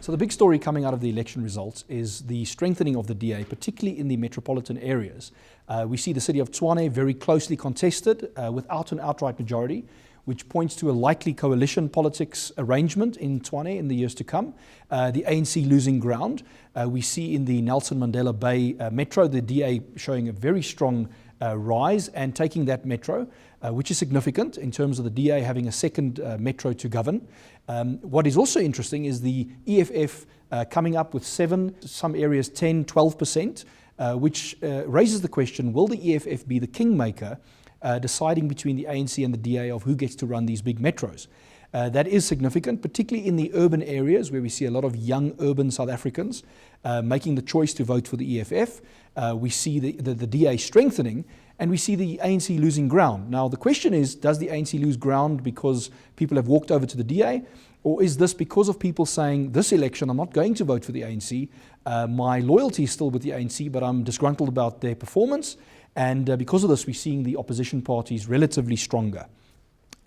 So the big story coming out of the election results is the strengthening of the DA, particularly in the metropolitan areas. We see the city of Tshwane very closely contested without an outright majority, which points to a likely coalition politics arrangement in Tshwane in the years to come. The ANC losing ground. We see in the Nelson Mandela Bay metro, the DA showing a very strong rise and taking that metro, which is significant in terms of the DA having a second metro to govern. What is also interesting is the EFF coming up with 7, some areas 10, 12%, which raises the question, will the EFF be the kingmaker deciding between the ANC and the DA of who gets to run these big metros? That is significant, particularly in the urban areas where we see a lot of young urban South Africans making the choice to vote for the EFF. We see the DA strengthening, and we see the ANC losing ground. Now, the question is, does the ANC lose ground because people have walked over to the DA? Or is this because of people saying, this election, I'm not going to vote for the ANC. My loyalty is still with the ANC, but I'm disgruntled about their performance. And because of this, we're seeing the opposition parties relatively stronger.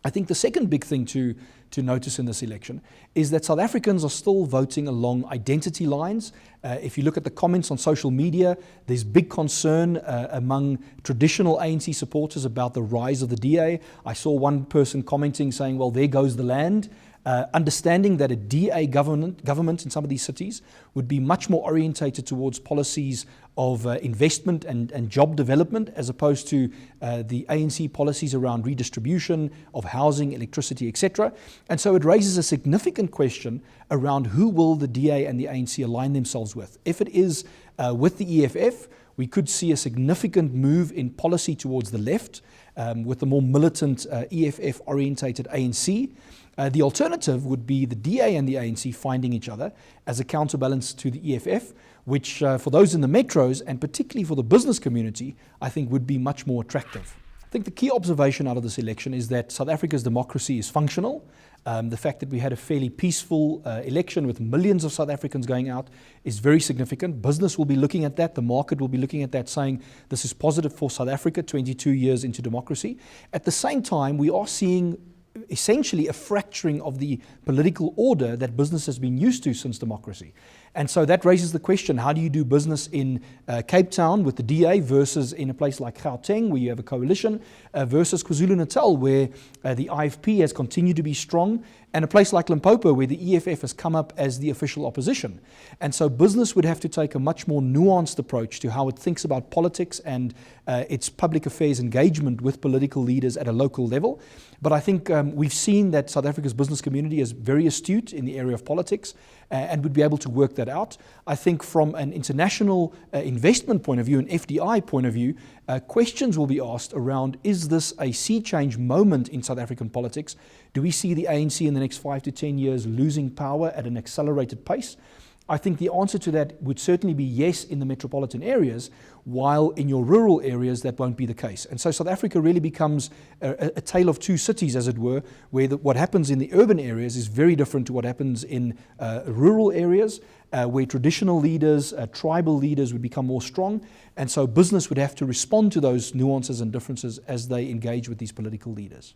I think the second big thing to notice in this election is that South Africans are still voting along identity lines. If you look at the comments on social media, there's big concern among traditional ANC supporters about the rise of the DA. I saw one person commenting saying, well, there goes the land. Understanding that a DA government in some of these cities would be much more orientated towards policies of investment and job development as opposed to the ANC policies around redistribution of housing, electricity, etc. And so it raises a significant question around who will the DA and the ANC align themselves with. If it is with the EFF, we could see a significant move in policy towards the left with the more militant EFF-orientated ANC. The alternative would be the DA and the ANC finding each other as a counterbalance to the EFF, which for those in the metros and particularly for the business community, I think would be much more attractive. I think the key observation out of this election is that South Africa's democracy is functional. The fact that we had a fairly peaceful election with millions of South Africans going out is very significant. Business will be looking at that. The market will be looking at that, saying this is positive for South Africa 22 years into democracy. At the same time, we are seeing essentially a fracturing of the political order that business has been used to since democracy. And so that raises the question, how do you do business in Cape Town with the DA versus in a place like Gauteng where you have a coalition versus KwaZulu-Natal where the IFP has continued to be strong, and a place like Limpopo where the EFF has come up as the official opposition. And so business would have to take a much more nuanced approach to how it thinks about politics and its public affairs engagement with political leaders at a local level. But I think we've seen that South Africa's business community is very astute in the area of politics and would be able to work that out. I think from an international investment point of view, an FDI point of view, questions will be asked around, is this a sea change moment in South African politics? Do we see the ANC in the next 5 to 10 years losing power at an accelerated pace? I think the answer to that would certainly be yes in the metropolitan areas, while in your rural areas that won't be the case. And so South Africa really becomes a tale of two cities, as it were, where what happens in the urban areas is very different to what happens in rural areas, where traditional leaders, tribal leaders would become more strong. And so business would have to respond to those nuances and differences as they engage with these political leaders.